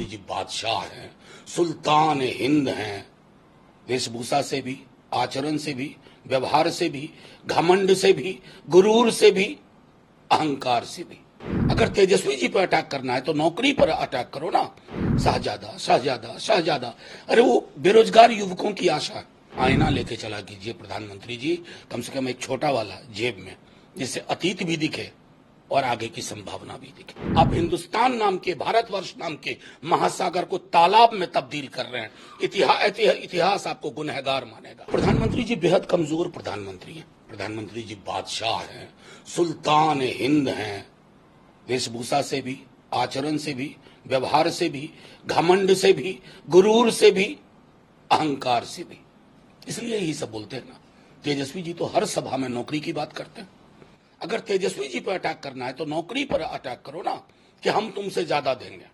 जी बादशाह हैं, सुल्तान हिंद हैं। वेशभूषा से भी, आचरण से भी, व्यवहार से भी, घमंड से भी, गुरूर से भी, अहंकार से भी। अगर तेजस्वी जी पर अटैक करना है तो नौकरी पर अटैक करो ना। शाहजादा शाहजादा शाहजादा, अरे वो बेरोजगार युवकों की आशा। आईना लेके चला कीजिए प्रधानमंत्री जी, कम से कम एक छोटा वाला जेब में, जिससे अतीत भी दिखे और आगे की संभावना भी दिखे। आप हिंदुस्तान नाम के, भारतवर्ष नाम के महासागर को तालाब में तब्दील कर रहे हैं। इतिहास आपको गुनहगार मानेगा। प्रधानमंत्री जी बेहद कमजोर प्रधानमंत्री हैं। प्रधानमंत्री जी बादशाह हैं, सुल्तान हिंद हैं। वेशभूषा से भी, आचरण से भी, व्यवहार से भी, घमंड से भी, गुरूर से भी, अहंकार से भी। इसलिए यही सब बोलते हैं ना। तेजस्वी जी तो हर सभा में नौकरी की बात करते हैं। अगर तेजस्वी जी पर अटैक करना है तो नौकरी पर अटैक करो ना, कि हम तुमसे ज्यादा देंगे।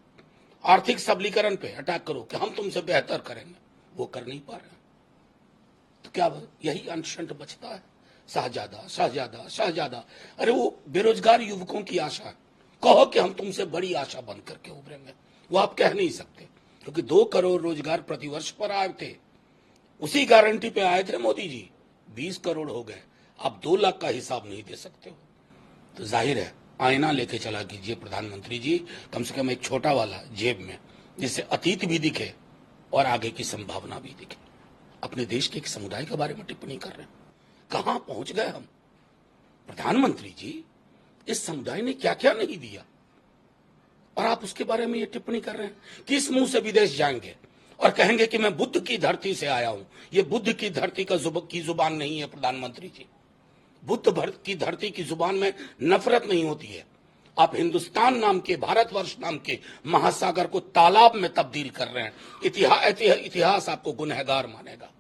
आर्थिक सबलीकरण पे अटैक करो कि हम तुमसे बेहतर करेंगे। वो कर नहीं पा रहे, तो क्या यही अनशन बचता है? शाहजादा शाहजादा शाहजादा, अरे वो बेरोजगार युवकों की आशा। कहो कि हम तुमसे बड़ी आशा बंद करके उभरेंगे, वो आप कह नहीं सकते, क्योंकि 2 करोड़ रोजगार प्रतिवर्ष पर आए थे। उसी गारंटी पे आए थे मोदी जी। 20 करोड़ हो गए, आप 2 लाख का हिसाब नहीं दे सकते हो। तो जाहिर है, आईना लेके चला कीजिए प्रधानमंत्री जी, कम से कम एक छोटा वाला जेब में, जिससे अतीत भी दिखे और आगे की संभावना भी दिखे। अपने देश के एक समुदाय के बारे में टिप्पणी कर रहे हैं। कहां पहुंच गए हम? प्रधानमंत्री जी, इस समुदाय ने क्या क्या नहीं दिया, और आप उसके बारे में ये टिप्पणी कर रहे हैं। किस मुंह से विदेश जाएंगे और कहेंगे कि मैं बुद्ध की धरती से आया हूं? ये बुद्ध की धरती की जुबान नहीं है प्रधानमंत्री जी। बुद्ध की धरती की जुबान में नफरत नहीं होती है। आप हिंदुस्तान नाम के, भारतवर्ष नाम के महासागर को तालाब में तब्दील कर रहे हैं। इतिहास आपको गुनहगार मानेगा।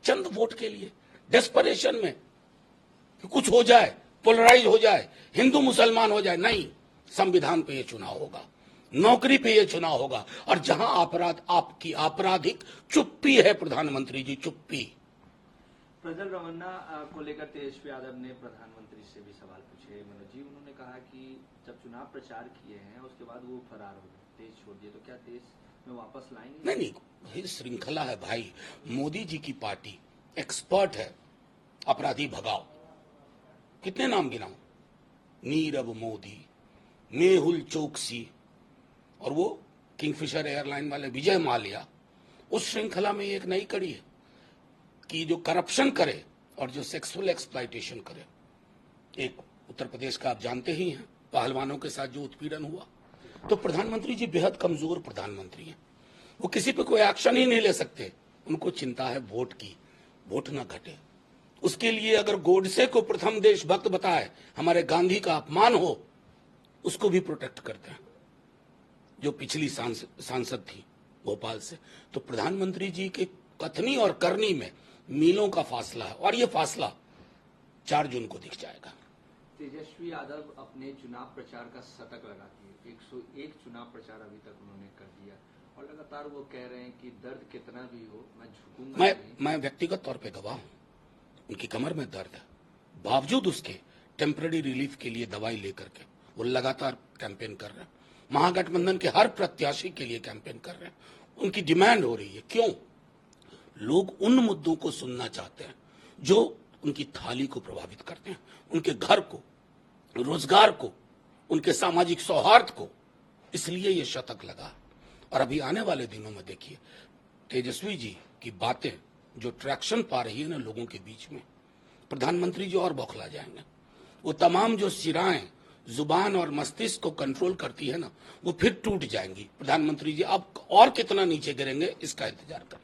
चंद वोट के लिए, डेस्परेशन में कि कुछ हो जाए, पोलराइज हो जाए, हिंदू मुसलमान हो जाए। नहीं, संविधान पे ये चुनाव होगा, नौकरी पे ये चुनाव होगा। और जहां आपकी आपराधिक चुप्पी है प्रधानमंत्री जी, चुप्पी। प्रज्वल रमन्ना को लेकर तेजस्वी यादव ने प्रधानमंत्री से भी सवाल पूछे। मनोज जी, उन्होंने कहा कि जब चुनाव प्रचार किए हैं उसके बाद वो फरार हो गए, देश छोड़ दिए, तो क्या देश में वापस लाएंगे? नहीं, श्रृंखला है भाई। मोदी जी की पार्टी एक्सपर्ट है अपराधी भगाओ। कितने नाम गिनाऊं? नीरव मोदी, मेहुल चोकसी, और वो किंगफिशर एयरलाइन वाले विजय माल्या। उस श्रृंखला में एक नई कड़ी है कि जो करप्शन करे और जो सेक्सुअल एक्सप्लॉयटेशन करे। एक उत्तर प्रदेश का आप जानते ही हैं, पहलवानों के साथ जो उत्पीड़न हुआ। तो प्रधानमंत्री जी बेहद कमजोर प्रधानमंत्री हैं। वो किसी पे कोई एक्शन ही नहीं ले सकते। उनको चिंता है वोट की, वोट ना घटे। उसके लिए अगर गोडसे को प्रथम देशभक्त बताए, हमारे गांधी का अपमान हो, उसको भी प्रोटेक्ट करते हैं, जो पिछली सांसद थी भोपाल से। तो प्रधानमंत्री जी के कथनी और करनी में मीलों का फासला है, और ये फासला 4 जून को दिख जाएगा। तेजस्वी यादव अपने चुनाव प्रचार का शतक लगाती है। 101 चुनाव प्रचार अभी तक उन्होंने कर दिया, और लगातार वो कह रहे हैं कि दर्द कितना भी हो मैं झुकूंगा। मैं व्यक्तिगत तौर पे गवाह हूं, उनकी कमर में दर्द है, बावजूद उसके टेम्पररी रिलीफ के लिए दवाई लेकर के वो लगातार कैंपेन कर रहे हैं। महागठबंधन के हर प्रत्याशी के लिए कैंपेन कर रहे हैं। उनकी डिमांड हो रही है। क्यों? लोग उन मुद्दों को सुनना चाहते हैं जो उनकी थाली को प्रभावित करते हैं, उनके घर को, रोजगार को, उनके सामाजिक सौहार्द को। इसलिए ये शतक लगा। और अभी आने वाले दिनों में देखिए तेजस्वी जी की बातें जो ट्रैक्शन पा रही है ना लोगों के बीच में, प्रधानमंत्री जी और बौखला जाएंगे। वो तमाम जो सिराएं जुबान और मस्तिष्क को कंट्रोल करती है ना, वो फिर टूट जाएंगी। प्रधानमंत्री जी अब और कितना नीचे गिरेंगे, इसका इंतजार करिए।